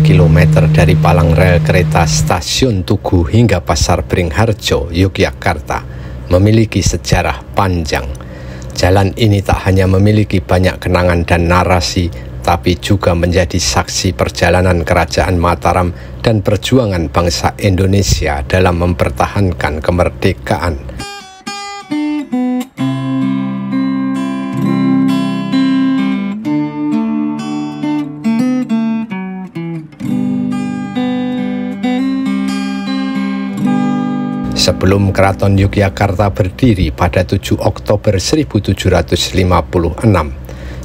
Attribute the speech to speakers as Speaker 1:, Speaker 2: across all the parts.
Speaker 1: km dari palang rel kereta stasiun Tugu hingga Pasar Beringharjo, Yogyakarta, memiliki sejarah panjang. Jalan ini tak hanya memiliki banyak kenangan dan narasi, tapi juga menjadi saksi perjalanan Kerajaan Mataram dan perjuangan bangsa Indonesia dalam mempertahankan kemerdekaan. Sebelum Keraton Yogyakarta berdiri pada 7 Oktober 1756,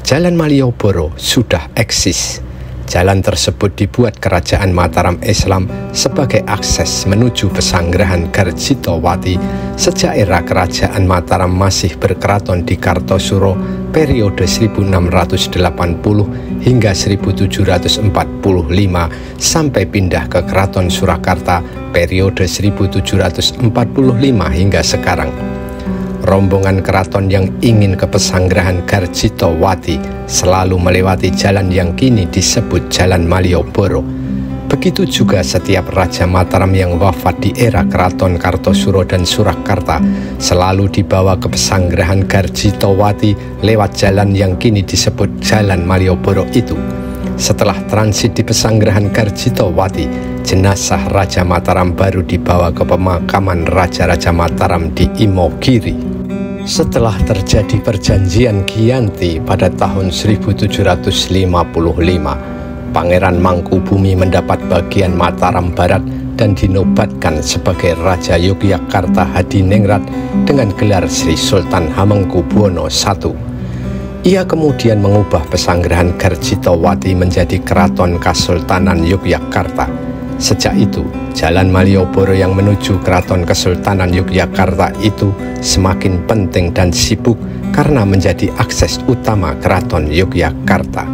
Speaker 1: Jalan Malioboro sudah eksis. Jalan tersebut dibuat Kerajaan Mataram Islam sebagai akses menuju pesanggrahan Garjitowati sejak era Kerajaan Mataram masih berkeraton di Kartosuro periode 1680 hingga 1745 sampai pindah ke Keraton Surakarta periode 1745 hingga sekarang. Rombongan keraton yang ingin ke pesanggrahan Garjitowati selalu melewati jalan yang kini disebut Jalan Malioboro. Begitu juga setiap Raja Mataram yang wafat di era Keraton Kartosuro dan Surakarta selalu dibawa ke pesanggrahan Garjitowati lewat jalan yang kini disebut Jalan Malioboro itu. Setelah transit di pesanggrahan Garjitowati, jenazah Raja Mataram baru dibawa ke pemakaman Raja-Raja Mataram di Imogiri. Setelah terjadi perjanjian Giyanti pada tahun 1755, Pangeran Mangkubumi mendapat bagian Mataram Barat dan dinobatkan sebagai Raja Yogyakarta Hadiningrat dengan gelar Sri Sultan Hamengkubuwono I. Ia kemudian mengubah pesanggrahan Garjitowati menjadi Keraton Kasultanan Yogyakarta. Sejak itu, Jalan Malioboro yang menuju Keraton Kesultanan Yogyakarta itu semakin penting dan sibuk karena menjadi akses utama Keraton Yogyakarta.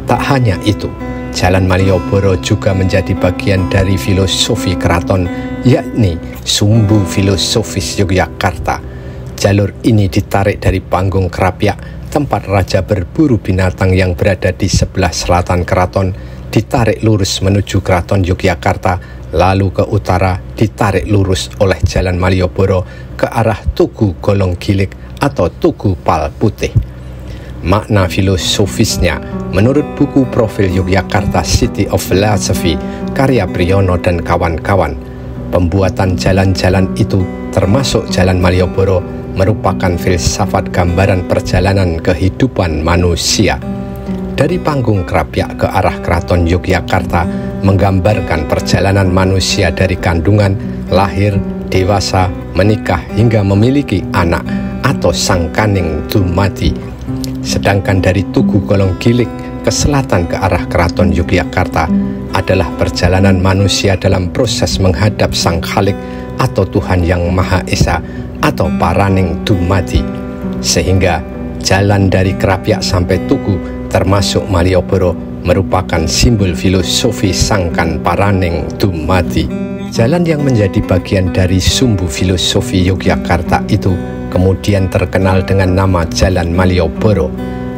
Speaker 1: Tak hanya itu, Jalan Malioboro juga menjadi bagian dari filosofi keraton, yakni Sumbu Filosofis Yogyakarta. Jalur ini ditarik dari Panggung Krapyak, tempat raja berburu binatang yang berada di sebelah selatan keraton, ditarik lurus menuju Keraton Yogyakarta, lalu ke utara ditarik lurus oleh Jalan Malioboro ke arah Tugu Golong Gilik atau Tugu Pal Putih. Makna filosofisnya, menurut buku Profil Yogyakarta City of Philosophy karya Priyono dan kawan-kawan, pembuatan jalan-jalan itu termasuk Jalan Malioboro merupakan filsafat gambaran perjalanan kehidupan manusia. Dari Panggung Krapyak ke arah Keraton Yogyakarta menggambarkan perjalanan manusia dari kandungan, lahir, dewasa, menikah hingga memiliki anak atau sangkaning dumadi. Sedangkan dari Tugu Golong Gilik ke selatan ke arah Keraton Yogyakarta adalah perjalanan manusia dalam proses menghadap Sang Khalik atau Tuhan Yang Maha Esa atau Paraning Dumadi. Sehingga jalan dari Krapyak sampai Tugu termasuk Malioboro merupakan simbol filosofi Sangkan Paraning Dumadi. Jalan yang menjadi bagian dari Sumbu Filosofi Yogyakarta itu kemudian terkenal dengan nama Jalan Malioboro.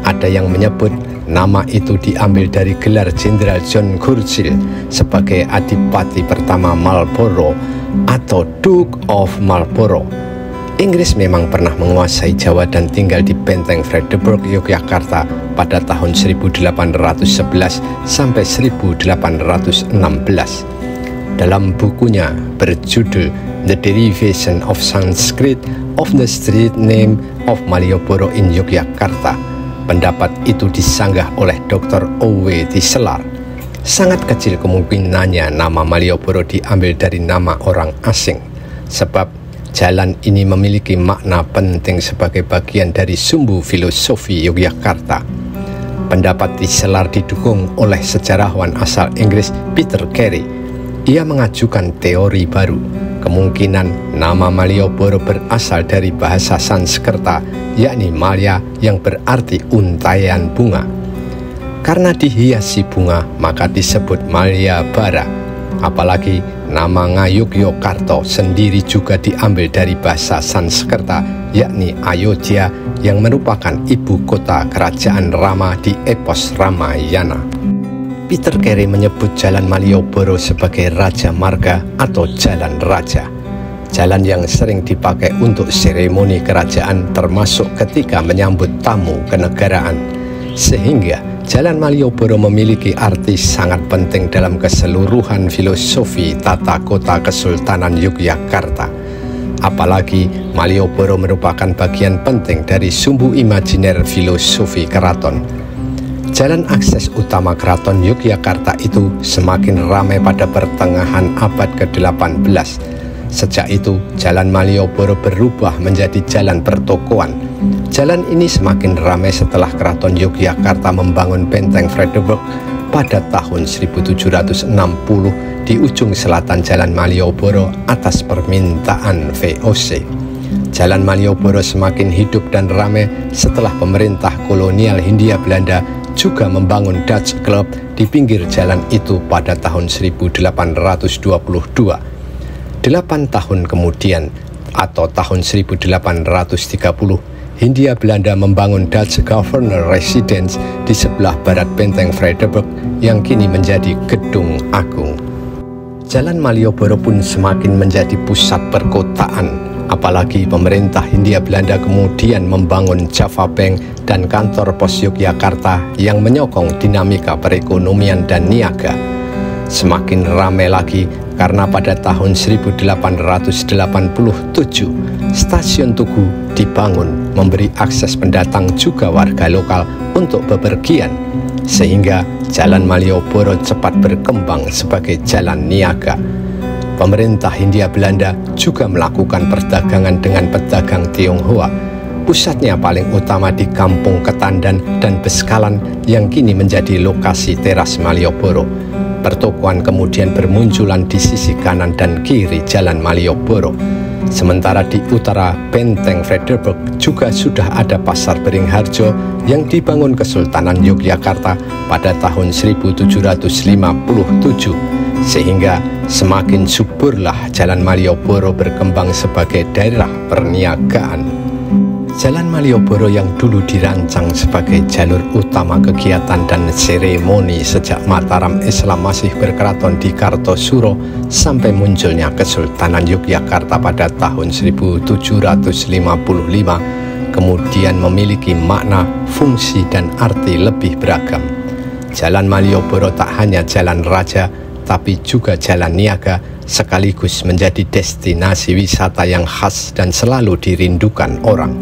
Speaker 1: Ada yang menyebut nama itu diambil dari gelar Jenderal John Churchill sebagai Adipati pertama Marlborough atau Duke of Marlborough. Inggris memang pernah menguasai Jawa dan tinggal di Benteng Fredericburg, Yogyakarta pada tahun 1811 sampai 1816. Dalam bukunya berjudul The Derivation of Sanskrit of the Street Name of Malioboro in Yogyakarta, pendapat itu disanggah oleh Dr. O.W. Tiselar. Sangat kecil kemungkinannya nama Malioboro diambil dari nama orang asing, sebab jalan ini memiliki makna penting sebagai bagian dari Sumbu Filosofi Yogyakarta. Pendapat Tiselar didukung oleh sejarawan asal Inggris Peter Carey. Ia mengajukan teori baru, kemungkinan nama Malioboro berasal dari bahasa Sanskerta, yakni Malya yang berarti untaian bunga. Karena dihiasi bunga, maka disebut Malyabara. Apalagi nama Ngayogyakarta sendiri juga diambil dari bahasa Sanskerta, yakni Ayodhya yang merupakan ibu kota kerajaan Rama di epos Ramayana. Peter Carey menyebut Jalan Malioboro sebagai Raja Marga atau Jalan Raja. Jalan yang sering dipakai untuk seremoni kerajaan termasuk ketika menyambut tamu kenegaraan. Sehingga Jalan Malioboro memiliki arti sangat penting dalam keseluruhan filosofi tata kota Kesultanan Yogyakarta. Apalagi Malioboro merupakan bagian penting dari sumbu imajiner filosofi keraton. Jalan akses utama Keraton Yogyakarta itu semakin ramai pada pertengahan abad ke-18. Sejak itu, Jalan Malioboro berubah menjadi jalan pertokoan. Jalan ini semakin ramai setelah Keraton Yogyakarta membangun Benteng Vredenburg pada tahun 1760 di ujung selatan Jalan Malioboro atas permintaan VOC. Jalan Malioboro semakin hidup dan ramai setelah pemerintah kolonial Hindia Belanda juga membangun Dutch Club di pinggir jalan itu pada tahun 1822. 8 tahun kemudian atau tahun 1830, Hindia Belanda membangun Dutch Governor Residence di sebelah barat Benteng Vredenburg yang kini menjadi Gedung Agung. Jalan Malioboro pun semakin menjadi pusat perkotaan. Apalagi pemerintah Hindia Belanda kemudian membangun Java Bank dan kantor pos Yogyakarta yang menyokong dinamika perekonomian dan niaga. Semakin ramai lagi karena pada tahun 1887 stasiun Tugu dibangun memberi akses pendatang juga warga lokal untuk bepergian, sehingga Jalan Malioboro cepat berkembang sebagai jalan niaga. Pemerintah Hindia Belanda juga melakukan perdagangan dengan pedagang Tionghoa. Pusatnya paling utama di Kampung Ketandan dan Beskalan yang kini menjadi lokasi teras Malioboro. Pertokoan kemudian bermunculan di sisi kanan dan kiri Jalan Malioboro. Sementara di utara Benteng Vredenburg juga sudah ada Pasar Beringharjo yang dibangun Kesultanan Yogyakarta pada tahun 1757, sehingga semakin suburlah Jalan Malioboro berkembang sebagai daerah perniagaan. Jalan Malioboro yang dulu dirancang sebagai jalur utama kegiatan dan seremoni sejak Mataram Islam masih berkeraton di Kartosuro sampai munculnya Kesultanan Yogyakarta pada tahun 1755, kemudian memiliki makna, fungsi, dan arti lebih beragam. Jalan Malioboro tak hanya jalan raja, tapi juga jalan niaga, sekaligus menjadi destinasi wisata yang khas dan selalu dirindukan orang.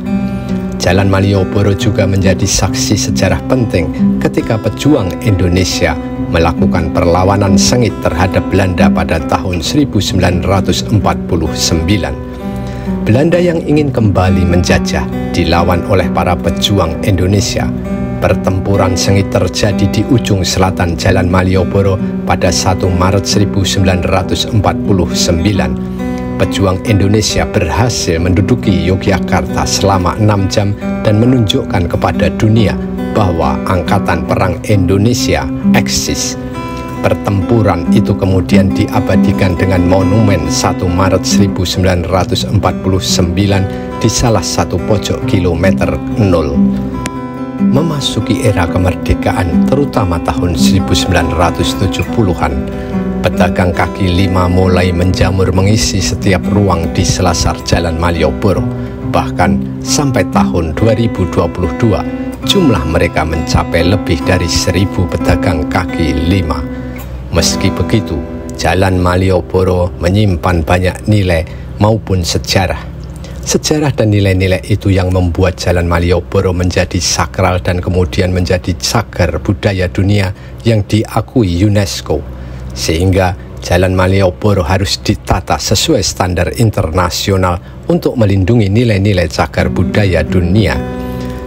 Speaker 1: Jalan Malioboro juga menjadi saksi sejarah penting ketika pejuang Indonesia melakukan perlawanan sengit terhadap Belanda pada tahun 1949. Belanda yang ingin kembali menjajah dilawan oleh para pejuang Indonesia. Pertempuran sengit terjadi di ujung selatan Jalan Malioboro pada 1 Maret 1949. Pejuang Indonesia berhasil menduduki Yogyakarta selama 6 jam dan menunjukkan kepada dunia bahwa Angkatan Perang Indonesia eksis. Pertempuran itu kemudian diabadikan dengan monumen 1 Maret 1949 di salah satu pojok kilometer 0. Memasuki era kemerdekaan, terutama tahun 1970-an, pedagang kaki lima mulai menjamur mengisi setiap ruang di selasar Jalan Malioboro. Bahkan sampai tahun 2022, jumlah mereka mencapai lebih dari 1.000 pedagang kaki lima. Meski begitu, Jalan Malioboro menyimpan banyak nilai maupun sejarah. Sejarah dan nilai-nilai itu yang membuat Jalan Malioboro menjadi sakral dan kemudian menjadi cagar budaya dunia yang diakui UNESCO. Sehingga Jalan Malioboro harus ditata sesuai standar internasional untuk melindungi nilai-nilai cagar budaya dunia.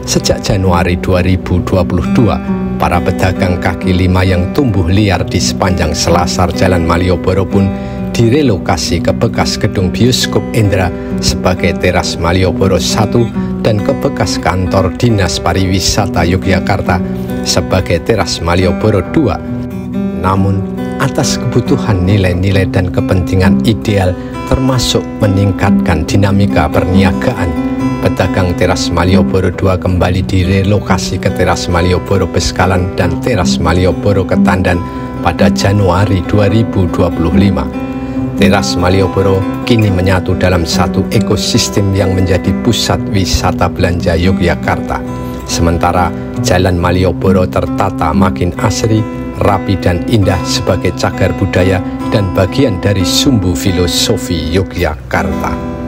Speaker 1: Sejak Januari 2022, para pedagang kaki lima yang tumbuh liar di sepanjang selasar Jalan Malioboro pun direlokasi ke bekas gedung bioskop Indra sebagai teras Malioboro 1 dan ke bekas kantor Dinas Pariwisata Yogyakarta sebagai teras Malioboro 2. Namun, atas kebutuhan nilai-nilai dan kepentingan ideal termasuk meningkatkan dinamika perniagaan, pedagang teras Malioboro II kembali direlokasi ke teras Malioboro Beskalan dan teras Malioboro Ketandan pada Januari 2025. Teras Malioboro kini menyatu dalam satu ekosistem yang menjadi pusat wisata belanja Yogyakarta. Sementara Jalan Malioboro tertata makin asri, rapi dan indah sebagai cagar budaya dan bagian dari sumbu filosofi Yogyakarta.